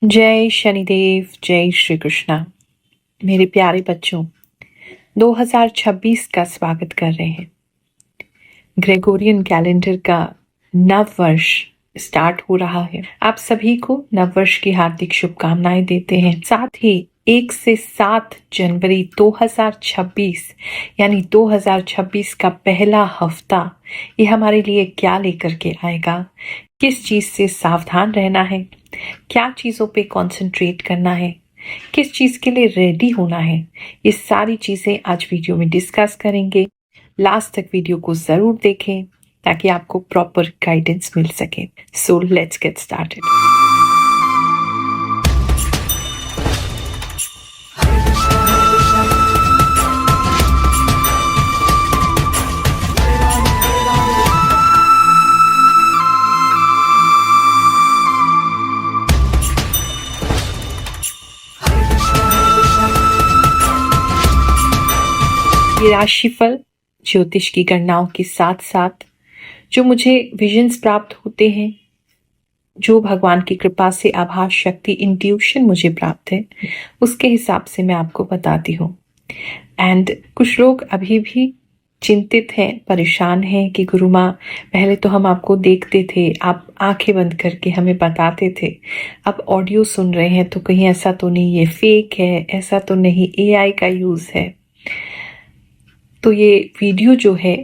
जय शनिदेव, जय श्री कृष्णा। मेरे प्यारे बच्चों, 2026 का स्वागत कर रहे हैं। ग्रेगोरियन कैलेंडर का नव वर्ष स्टार्ट हो रहा है। आप सभी को नव वर्ष की हार्दिक शुभकामनाएं देते हैं। साथ ही 1 से 7 जनवरी 2026 यानी 2026 का पहला हफ्ता ये हमारे लिए क्या लेकर के आएगा, किस चीज से सावधान रहना है, क्या चीज़ों पे कंसंट्रेट करना है, किस चीज़ के लिए रेडी होना है, ये सारी चीज़ें आज वीडियो में डिस्कस करेंगे। लास्ट तक वीडियो को ज़रूर देखें ताकि आपको प्रॉपर गाइडेंस मिल सके। So let's get started. ये राशिफल ज्योतिष की गणनाओं के साथ साथ जो मुझे विजन्स प्राप्त होते हैं, जो भगवान की कृपा से आभास शक्ति इंट्यूशन मुझे प्राप्त है, उसके हिसाब से मैं आपको बताती हूँ। एंड कुछ लोग अभी भी चिंतित हैं, परेशान हैं कि गुरु माँ पहले तो हम आपको देखते थे, आप आंखें बंद करके हमें बताते थे, अब ऑडियो सुन रहे हैं तो कहीं ऐसा तो नहीं ये फेक है, ऐसा तो नहीं AI का यूज़ है। तो ये वीडियो जो है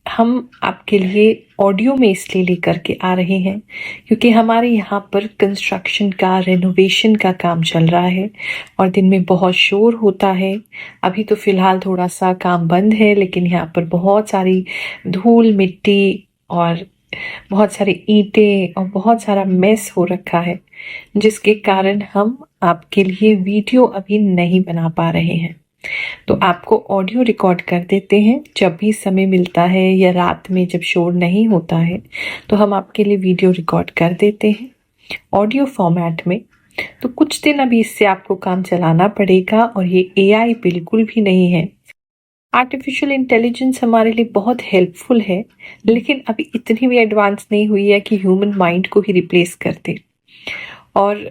हम आपके लिए ऑडियो में इसलिए लेकर के आ रहे हैं क्योंकि हमारे यहाँ पर कंस्ट्रक्शन का, रेनोवेशन का काम चल रहा है और दिन में बहुत शोर होता है। अभी तो फिलहाल थोड़ा सा काम बंद है, लेकिन यहाँ पर बहुत सारी धूल मिट्टी और बहुत सारी ईंटें और बहुत सारा मेस हो रखा है, जिसके कारण हम आपके लिए वीडियो अभी नहीं बना पा रहे हैं। तो आपको ऑडियो रिकॉर्ड कर देते हैं जब भी समय मिलता है या रात में जब शोर नहीं होता है तो हम आपके लिए वीडियो रिकॉर्ड कर देते हैं ऑडियो फॉर्मेट में। तो कुछ दिन अभी इससे आपको काम चलाना पड़ेगा और ये AI बिल्कुल भी नहीं है। आर्टिफिशियल इंटेलिजेंस हमारे लिए बहुत हेल्पफुल है, लेकिन अभी इतनी भी एडवांस नहीं हुई है कि ह्यूमन माइंड को ही रिप्लेस कर दे। और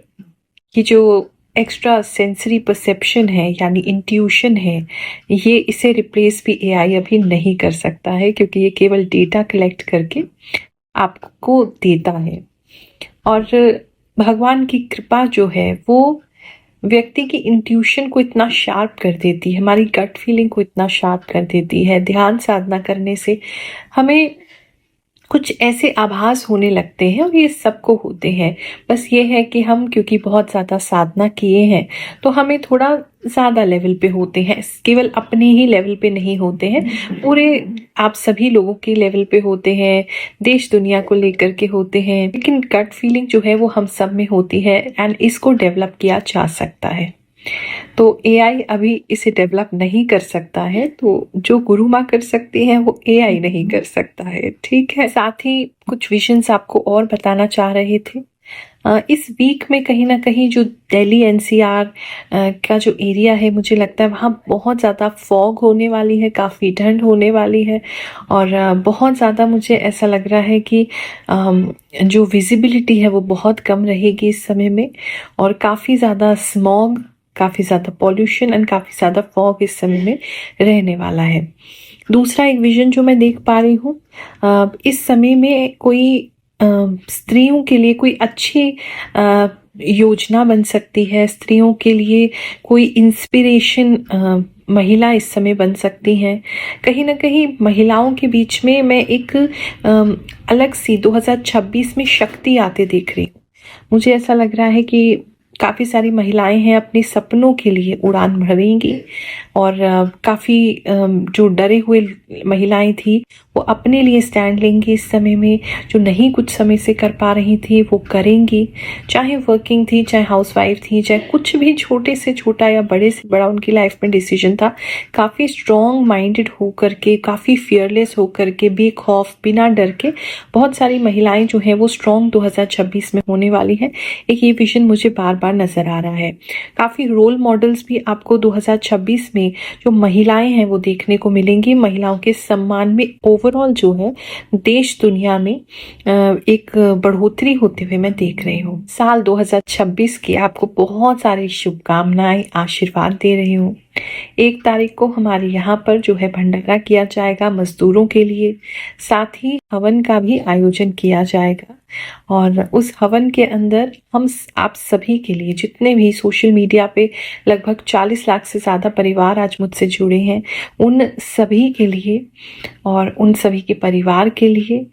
ये जो एक्स्ट्रा सेंसरी परसेप्शन है यानी इंट्यूशन है, ये इसे रिप्लेस भी AI अभी नहीं कर सकता है, क्योंकि ये केवल डेटा कलेक्ट करके आपको देता है। और भगवान की कृपा जो है वो व्यक्ति की इंट्यूशन को इतना शार्प कर देती है, हमारी गट फीलिंग को इतना शार्प कर देती है। ध्यान साधना करने से हमें कुछ ऐसे आभास होने लगते हैं और ये सबको होते हैं। बस ये है कि हम क्योंकि बहुत ज़्यादा साधना किए हैं तो हमें थोड़ा ज़्यादा लेवल पे होते हैं, केवल अपने ही लेवल पे नहीं होते हैं, पूरे आप सभी लोगों के लेवल पे होते हैं, देश दुनिया को लेकर के होते हैं। लेकिन गट फीलिंग जो है वो हम सब में होती है एंड इसको डेवलप किया जा सकता है। तो AI अभी इसे डेवलप नहीं कर सकता है, तो जो गुरु माँ कर सकती हैं वो AI नहीं कर सकता है। ठीक है। साथ ही कुछ विजन्स आपको और बताना चाह रहे थे। इस वीक में कहीं ना कहीं जो दिल्ली NCR का जो एरिया है, मुझे लगता है वहाँ बहुत ज़्यादा फॉग होने वाली है, काफ़ी ठंड होने वाली है और बहुत ज़्यादा मुझे ऐसा लग रहा है कि जो विजिबिलिटी है वो बहुत कम रहेगी इस समय में, और काफ़ी ज़्यादा स्मॉग, काफ़ी ज़्यादा पॉल्यूशन एंड काफ़ी ज़्यादा फॉग इस समय में रहने वाला है। दूसरा एक विजन जो मैं देख पा रही हूँ, इस समय में कोई स्त्रियों के लिए कोई अच्छी योजना बन सकती है, स्त्रियों के लिए कोई इंस्पिरेशन महिला इस समय बन सकती हैं। कहीं ना कहीं महिलाओं के बीच में मैं एक अलग सी 2026 में शक्ति आते देख रही हूँ। मुझे ऐसा लग रहा है कि काफ़ी सारी महिलाएं हैं अपने सपनों के लिए उड़ान भरेंगी और काफ़ी जो डरे हुए महिलाएं थी वो अपने लिए स्टैंड लेंगी इस समय में। जो नहीं कुछ समय से कर पा रही थी वो करेंगी, चाहे वर्किंग थी, चाहे हाउसवाइफ थी, चाहे कुछ भी छोटे से छोटा या बड़े से बड़ा उनकी लाइफ में डिसीजन था। काफ़ी स्ट्रॉन्ग माइंडेड होकर के, काफ़ी फियरलेस होकर के, बेखौफ, बिना डर के बहुत सारी महिलाएं जो हैं वो स्ट्रॉन्ग 2026 में होने वाली हैं। एक ये विजन मुझे बार बार नजर आ रहा है। काफ़ी रोल मॉडल्स भी आपको 2026 में जो महिलाएं हैं वो देखने को मिलेंगी। महिलाओं के सम्मान में ओवरऑल जो है देश दुनिया में एक बढ़ोतरी होते हुए मैं देख रही हूँ। साल 2026 की आपको बहुत सारी शुभकामनाएं, आशीर्वाद दे रही हूँ। 1 तारीख को हमारे यहाँ पर जो है भंडारा किया जाएगा मजदूरों के लिए, साथ ही हवन का भी आयोजन किया जाएगा। और उस हवन के अंदर हम आप सभी के लिए, जितने भी सोशल मीडिया पे लगभग 40 लाख से ज़्यादा परिवार आज मुझसे जुड़े हैं, उन सभी के लिए और उन सभी के परिवार के लिए,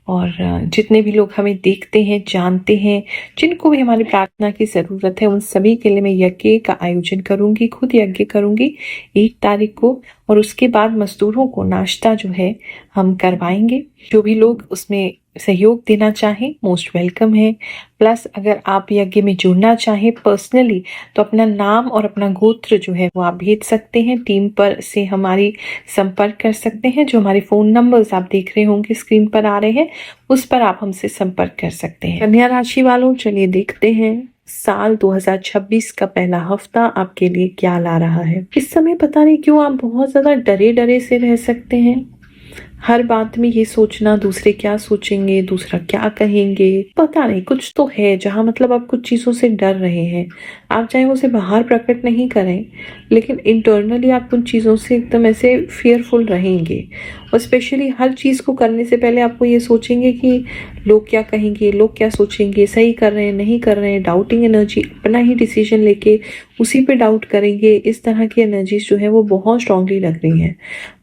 और जितने भी लोग हमें देखते हैं, जानते हैं, जिनको भी हमारी प्रार्थना की ज़रूरत है, उन सभी के लिए मैं यज्ञ का आयोजन करूंगी, खुद यज्ञ करूंगी 1 तारीख को। और उसके बाद मजदूरों को नाश्ता जो है हम करवाएंगे। जो भी लोग उसमें सहयोग देना चाहें मोस्ट वेलकम है। प्लस अगर आप यज्ञ में जुड़ना चाहें पर्सनली तो अपना नाम और अपना गोत्र जो है वो आप भेज सकते हैं। टीम पर से हमारी संपर्क कर सकते हैं। जो हमारे फ़ोन नंबर्स आप देख रहे होंगे स्क्रीन पर आ रहे हैं, उस पर आप हमसे संपर्क कर सकते हैं। कन्या राशि वालों, चलिए देखते हैं साल 2026 का पहला हफ्ता आपके लिए क्या ला रहा है। इस समय पता नहीं क्यों आप बहुत ज़्यादा डरे डरे से रह सकते हैं। हर बात में ये सोचना दूसरे क्या सोचेंगे, दूसरा क्या कहेंगे, पता नहीं कुछ तो है जहाँ मतलब आप कुछ चीज़ों से डर रहे हैं। आप चाहे उसे बाहर प्रकट नहीं करें, लेकिन इंटरनली आप उन चीज़ों से एकदम ऐसे फियरफुल रहेंगे। और स्पेशली हर चीज़ को करने से पहले आपको ये सोचेंगे कि लोग क्या कहेंगे, लोग क्या सोचेंगे, सही कर रहे हैं नहीं कर रहे हैं। डाउटिंग एनर्जी, अपना ही डिसीजन लेके उसी पे डाउट करेंगे। इस तरह की एनर्जीज जो है वो बहुत स्ट्रांगली लग रही हैं।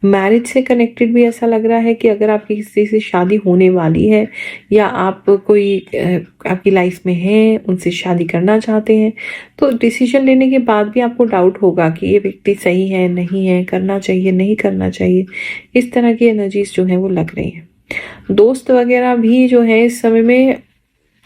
मैरिज से कनेक्टेड भी ऐसा लग रहा है कि अगर आपकी किसी से शादी होने वाली है या आप कोई आपकी लाइफ में हैं, उनसे शादी करना चाहते हैं, तो डिसीजन लेने के बाद भी आपको डाउट होगा कि ये व्यक्ति सही है नहीं है, करना चाहिए नहीं करना चाहिए। इस तरह की एनर्जीज जो है वो लग रही हैं। दोस्त वगैरह भी जो है इस समय में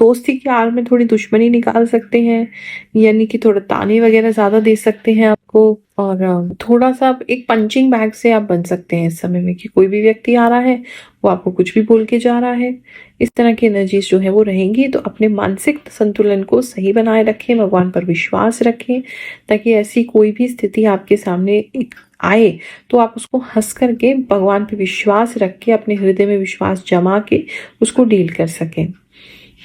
दोस्ती की आड़ में थोड़ी दुश्मनी निकाल सकते हैं, यानी कि थोड़ा ताने वगैरह ज़्यादा दे सकते हैं आपको। और थोड़ा सा आप एक पंचिंग बैग से आप बन सकते हैं इस समय में कि कोई भी व्यक्ति आ रहा है वो आपको कुछ भी बोल के जा रहा है। इस तरह की एनर्जीज जो है वो रहेंगी। तो अपने मानसिक संतुलन को सही बनाए रखें, भगवान पर विश्वास रखें, ताकि ऐसी कोई भी स्थिति आपके सामने आए तो आप उसको हंस करके भगवान पे विश्वास रख के, अपने हृदय में विश्वास जमा के उसको डील कर सकें।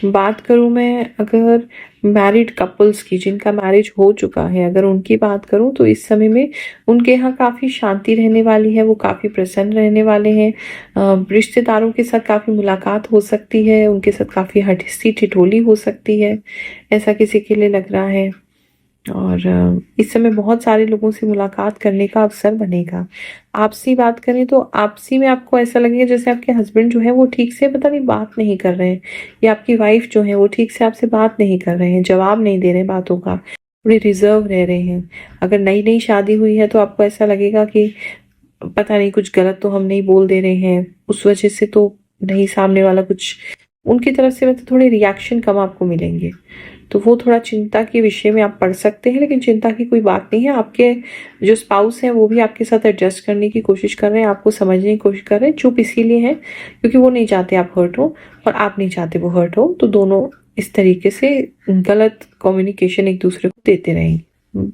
बात करूं मैं अगर मैरिड कपल्स की, जिनका मैरिज हो चुका है, अगर उनकी बात करूं तो इस समय में उनके यहाँ काफ़ी शांति रहने वाली है। वो काफ़ी प्रसन्न रहने वाले हैं। रिश्तेदारों के साथ काफ़ी मुलाकात हो सकती है, उनके साथ काफ़ी हंसी ठिठोली हो सकती है, ऐसा किसी के लिए लग रहा है। और इस समय बहुत सारे लोगों से मुलाकात करने का अवसर बनेगा। आपसी बात करें तो आपसी में आपको ऐसा लगेगा जैसे आपके हस्बैंड जो है वो ठीक से पता नहीं बात नहीं कर रहे हैं, या आपकी वाइफ जो है वो ठीक से आपसे बात नहीं कर रहे हैं, जवाब नहीं दे रहे बातों का, थोड़े रिजर्व रह रहे हैं। अगर नई नई शादी हुई है तो आपको ऐसा लगेगा कि पता नहीं कुछ गलत तो हम नहीं बोल दे रहे हैं, उस वजह से तो नहीं सामने वाला कुछ, उनकी तरफ से मतलब थोड़े रिएक्शन कम आपको मिलेंगे। तो वो थोड़ा चिंता के विषय में आप पढ़ सकते हैं, लेकिन चिंता की कोई बात नहीं है। आपके जो स्पाउस हैं वो भी आपके साथ एडजस्ट करने की कोशिश कर रहे हैं, आपको समझने की कोशिश कर रहे हैं। चुप इसीलिए है क्योंकि वो नहीं चाहते आप हर्ट हो और आप नहीं चाहते वो हर्ट हो। तो दोनों इस तरीके से गलत कम्युनिकेशन एक दूसरे को देते रहेंगे।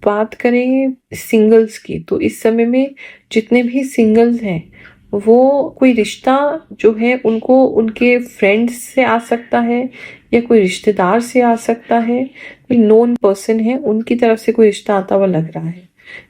बात करें सिंगल्स की तो इस समय में जितने भी सिंगल्स हैं वो कोई रिश्ता जो है उनको उनके फ्रेंड्स से आ सकता है, या कोई रिश्तेदार से आ सकता है, कोई नोन पर्सन है उनकी तरफ से कोई रिश्ता आता हुआ लग रहा है।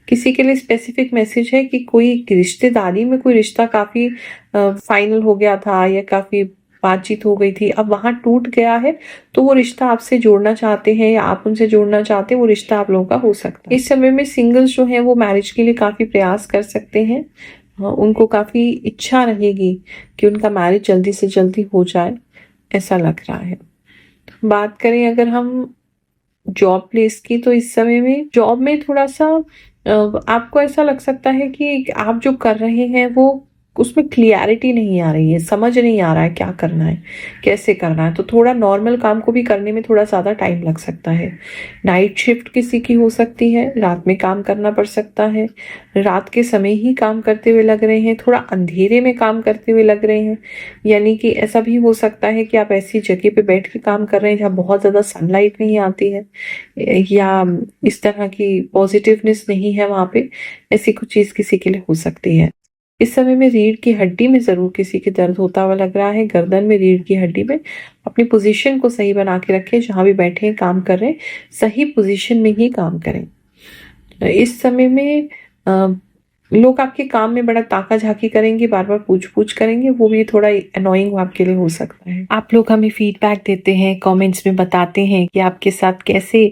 किसी के लिए स्पेसिफिक मैसेज है कि कोई रिश्तेदारी में कोई रिश्ता काफ़ी फाइनल हो गया था या काफ़ी बातचीत हो गई थी, अब वहाँ टूट गया है, तो वो रिश्ता आपसे जोड़ना चाहते हैं या आप उनसे जोड़ना चाहते हैं, वो रिश्ता आप लोगों का हो सकता है। इस समय में सिंगल्स जो हैं वो मैरिज के लिए काफ़ी प्रयास कर सकते हैं। उनको काफ़ी इच्छा रहेगी कि उनका मैरिज जल्दी से जल्दी हो जाए, ऐसा लग रहा है। बात करें अगर हम जॉब प्लेस की तो इस समय में जॉब में थोड़ा सा आपको ऐसा लग सकता है कि आप जो कर रहे हैं वो उसमें क्लियरिटी नहीं आ रही है, समझ नहीं आ रहा है क्या करना है, कैसे करना है। तो थोड़ा नॉर्मल काम को भी करने में थोड़ा ज़्यादा टाइम लग सकता है। नाइट शिफ्ट किसी की हो सकती है, रात में काम करना पड़ सकता है, रात के समय ही काम करते हुए लग रहे हैं, थोड़ा अंधेरे में काम करते हुए लग रहे हैं। यानी कि ऐसा भी हो सकता है कि आप ऐसी जगह पे बैठ के काम कर रहे हैं जहाँ बहुत ज़्यादा सनलाइट नहीं आती है, या इस तरह की पॉजिटिवनेस नहीं है वहाँ पे, ऐसी कुछ चीज़ किसी के लिए हो सकती है। इस समय में रीढ़ की हड्डी में ज़रूर किसी के दर्द होता हुआ लग रहा है, गर्दन में, रीढ़ की हड्डी में। अपनी पोज़ीशन को सही बना के रखें, जहाँ भी बैठे हैं, काम कर रहे हैं, सही पोज़ीशन में ही काम करें। इस समय में लोग आपके काम में बड़ा ताका-झाकी करेंगे, बार-बार पूछ-पूछ करेंगे, वो भी थोड़ा अननोइंग आपके लिए हो सकता है। आप लोग हमें फीडबैक देते हैं, कमेंट्स में बताते हैं कि आपके साथ कैसे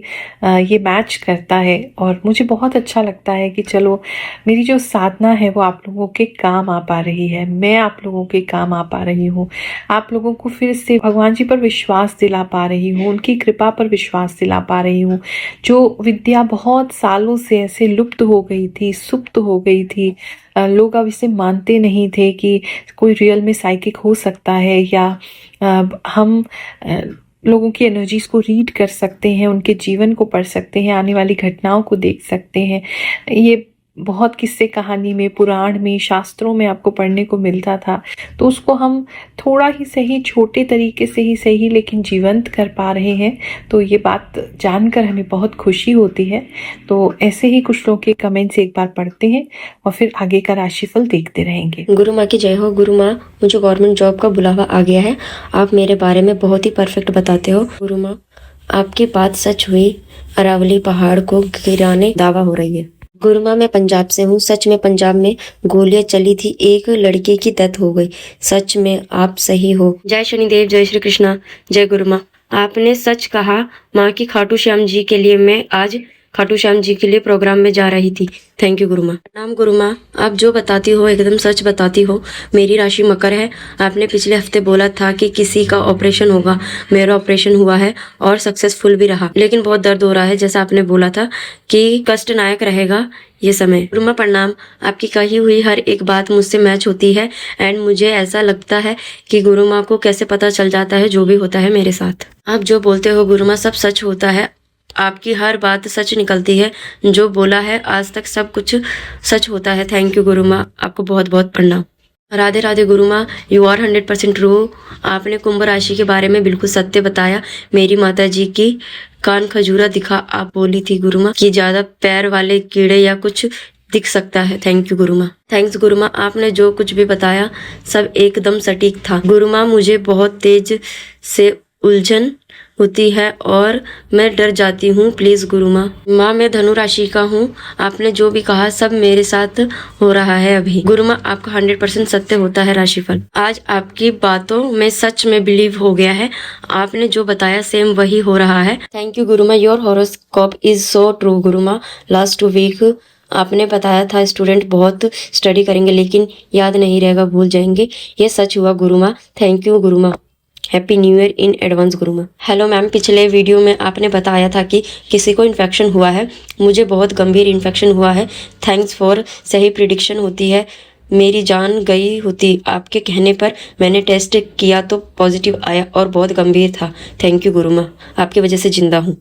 ये मैच करता है, और मुझे बहुत अच्छा लगता है कि चलो मेरी जो साधना है वो आप लोगों के काम आ पा रही है, मैं आप लोगों के काम आ पा रही हूँ, आप लोगों को फिर से भगवान जी पर विश्वास दिला पा रही हूँ, उनकी कृपा पर विश्वास दिला पा रही हूँ। जो विद्या बहुत सालों से ऐसे लुप्त हो गई थी, सुप्त हो गई थी, लोग अब इसे मानते नहीं थे कि कोई रियल में साइकिक हो सकता है, या हम लोगों की एनर्जीज को रीड कर सकते हैं, उनके जीवन को पढ़ सकते हैं, आने वाली घटनाओं को देख सकते हैं। ये बहुत किस्से कहानी में, पुराण में, शास्त्रों में आपको पढ़ने को मिलता था, तो उसको हम थोड़ा ही सही, छोटे तरीके से ही सही, लेकिन जीवंत कर पा रहे हैं। तो ये बात जानकर हमें बहुत खुशी होती है। तो ऐसे ही कुछ लोगों के कमेंट्स एक बार पढ़ते हैं और फिर आगे का राशिफल देखते रहेंगे। गुरु माँ की जय हो। गुरु माँ, मुझे गवर्नमेंट जॉब का बुलावा आ गया है। आप मेरे बारे में बहुत ही परफेक्ट बताते हो। गुरु माँ, आपकी बात सच हुई, अरावली पहाड़ को गिराने दावा हो रही है। गुरु माँ, मैं पंजाब से हूँ। सच में पंजाब में गोलियां चली थी, एक लड़के की डेथ हो गई। सच में आप सही हो। जय शनिदेव, जय श्री कृष्णा, जय गुरु माँ। आपने सच कहा। माँ की खाटू श्याम जी के लिए मैं आज खाटू श्याम जी के लिए प्रोग्राम में जा रही थी। थैंक यू गुरु माँ। नाम गुरु माँ, आप जो बताती हो एकदम सच बताती हो। मेरी राशि मकर है। आपने पिछले हफ्ते बोला था कि किसी का ऑपरेशन होगा। मेरा ऑपरेशन हुआ है और सक्सेसफुल भी रहा, लेकिन बहुत दर्द हो रहा है। जैसा आपने बोला था कि कष्टनायक रहेगा ये समय। गुरु माँ प्रणाम। आपकी कही हुई हर एक बात मुझसे मैच होती है, एंड मुझे ऐसा लगता है कि गुरु माँ को कैसे पता चल जाता है जो भी होता है मेरे साथ। आप जो बोलते हो गुरु माँ सब सच होता है। आपकी हर बात सच निकलती है। जो बोला है आज तक सब कुछ सच होता है। थैंक यू गुरु माँ, आपको बहुत बहुत प्रणाम। राधे राधे गुरु माँ, यू आर 100% ट्रू। आपने कुंभ राशि के बारे में बिल्कुल सत्य बताया। मेरी माता जी की कान खजूरा दिखा आप बोली थी गुरु माँ कि ज्यादा पैर वाले कीड़े या कुछ दिख सकता है। थैंक यू गुरु माँ। थैंक्स गुरु माँ, आपने जो कुछ भी बताया सब एकदम सटीक था। गुरु माँ, मुझे बहुत तेज से उलझन होती है और मैं डर जाती हूँ। प्लीज गुरु माँ, मैं धनु राशि का हूँ। आपने जो भी कहा सब मेरे साथ हो रहा है अभी। गुरु माँ, आपका 100% सत्य होता है राशिफल। आज आपकी बातों में सच में बिलीव हो गया है। आपने जो बताया सेम वही हो रहा है। थैंक यू गुरु माँ, your horoscope is so true. गुरु माँ, लास्ट वीक आपने बताया था स्टूडेंट बहुत स्टडी करेंगे लेकिन याद नहीं रहेगा, भूल जाएंगे। ये सच हुआ गुरु माँ। थैंक यू गुरु माँ। Happy new year in advance गुरु माँ। हेलो मैम, पिछले वीडियो में आपने बताया था कि किसी को इन्फेक्शन हुआ है। मुझे बहुत गंभीर इन्फेक्शन हुआ है। थैंक्स फॉर सही प्रिडिक्शन होती है। मेरी जान गई होती आपके कहने पर। मैंने टेस्ट किया तो पॉजिटिव आया और बहुत गंभीर था। थैंक यू गुरु माँ, आपकी वजह से जिंदा हूँ।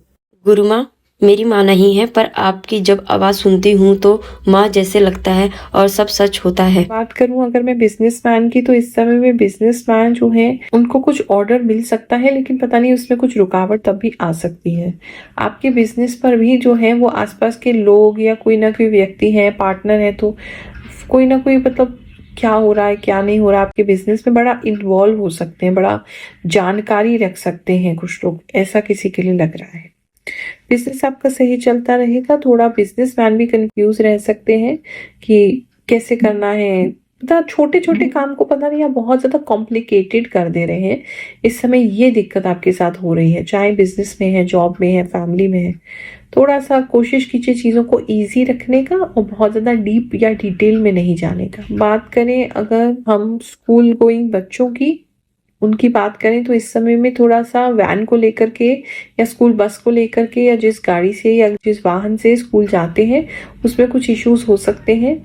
गुरु माँ, मेरी माँ नहीं है पर आपकी जब आवाज़ सुनती हूँ तो माँ जैसे लगता है और सब सच होता है। बात करूं अगर मैं बिजनेसमैन की, तो इस समय में बिजनेसमैन जो है उनको कुछ ऑर्डर मिल सकता है, लेकिन पता नहीं उसमें कुछ रुकावट तब भी आ सकती है। आपके बिजनेस पर भी जो है वो आसपास के लोग या कोई ना कोई व्यक्ति है, पार्टनर है, तो कोई ना कोई मतलब क्या हो रहा है क्या नहीं हो रहा, आपके बिजनेस में बड़ा इन्वॉल्व हो सकते हैं, बड़ा जानकारी रख सकते हैं कुछ लोग, ऐसा किसी के लिए लग रहा है। बिजनेस आपका सही चलता रहेगा। थोड़ा बिजनेसमैन भी कंफ्यूज रह सकते हैं कि कैसे करना है, पता छोटे छोटे काम को पता नहीं आप बहुत ज्यादा कॉम्प्लिकेटेड कर दे रहे हैं। इस समय ये दिक्कत आपके साथ हो रही है, चाहे बिजनेस में है, जॉब में है, फैमिली में है। थोड़ा सा कोशिश कीजिए चीज़ों को इजी रखने का और बहुत ज़्यादा डीप या डिटेल में नहीं जाने का। बात करें अगर हम स्कूल गोइंग बच्चों की, उनकी बात करें तो इस समय में थोड़ा सा वैन को लेकर के या स्कूल बस को लेकर के या जिस गाड़ी से या जिस वाहन से स्कूल जाते हैं उसमें कुछ इश्यूज हो सकते हैं।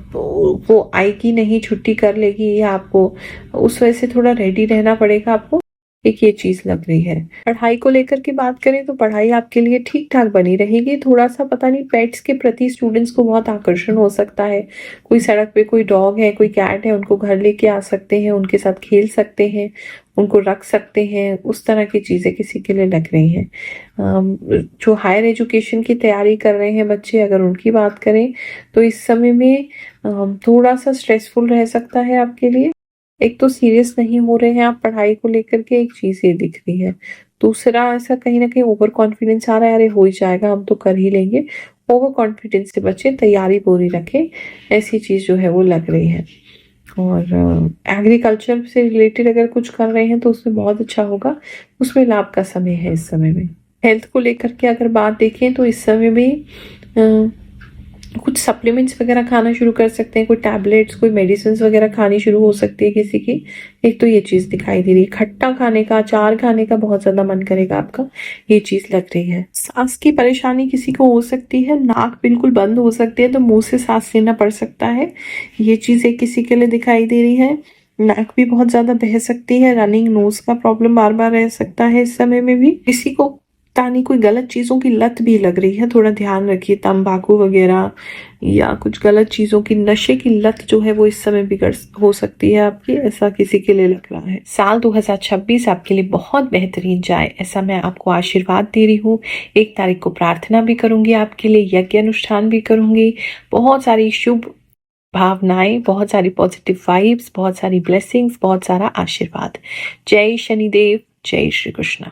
वो आएगी नहीं, छुट्टी कर लेगी, या आपको उस वजह से थोड़ा रेडी रहना पड़ेगा आपको। एक ये चीज लग रही है। पढ़ाई को लेकर के बात करें तो पढ़ाई आपके लिए ठीक ठाक बनी रहेगी। थोड़ा सा पता नहीं पेट्स के प्रति स्टूडेंट्स को बहुत आकर्षण हो सकता है। कोई सड़क पे कोई डॉग है, कोई कैट है, उनको घर लेके आ सकते हैं, उनके साथ खेल सकते हैं, उनको रख सकते हैं, उस तरह की चीज़ें किसी के लिए लग रही हैं। जो हायर एजुकेशन की तैयारी कर रहे हैं बच्चे, अगर उनकी बात करें तो इस समय में थोड़ा सा स्ट्रेसफुल रह सकता है आपके लिए। एक तो सीरियस नहीं हो रहे हैं आप पढ़ाई को लेकर के, एक चीज़ ये दिख रही है। दूसरा ऐसा कहीं न कहीं ओवर कॉन्फिडेंस आ रहा है, अरे हो ही जाएगा, हम तो कर ही लेंगे। ओवर कॉन्फिडेंस से बचें, तैयारी पूरी रखें, ऐसी चीज़ जो है वो लग रही है। और एग्रीकल्चर से रिलेटेड अगर कुछ कर रहे हैं तो उसमें बहुत अच्छा होगा, उसमें लाभ का समय है इस समय में। हेल्थ को लेकर के अगर बात देखें तो इस समय में कुछ सप्लीमेंट्स वगैरह खाना शुरू कर सकते हैं, कोई टैबलेट्स, कोई मेडिसिन्स वगैरह खानी शुरू हो सकती है किसी की। एक तो ये चीज़ दिखाई दे रही है। खट्टा खाने का, अचार खाने का बहुत ज़्यादा मन करेगा आपका, ये चीज़ लग रही है। सांस की परेशानी किसी को हो सकती है, नाक बिल्कुल बंद हो सकती है तो मुंह से सांस लेना पड़ सकता है, ये चीज़ें किसी के लिए दिखाई दे रही है। नाक भी बहुत ज़्यादा बह सकती है, रनिंग नोज का प्रॉब्लम बार बार रह सकता है इस समय में भी। किसी को पता नहीं कोई गलत चीज़ों की लत भी लग रही है, थोड़ा ध्यान रखिए। तंबाकू वगैरह या कुछ गलत चीज़ों की, नशे की लत जो है वो इस समय बिगड़ हो सकती है आपकी, ऐसा किसी के लिए लग रहा है। साल 2026 आपके लिए बहुत बेहतरीन जाए, ऐसा मैं आपको आशीर्वाद दे रही हूँ। 1 तारीख को प्रार्थना भी करूंगी आपके लिए, यज्ञ अनुष्ठान भी करूंगी, बहुत सारी शुभ भावनाएं, बहुत सारी पॉजिटिव वाइब्स, बहुत सारी ब्लेसिंग्स, बहुत सारा आशीर्वाद। जय शनिदेव, जय श्री कृष्ण।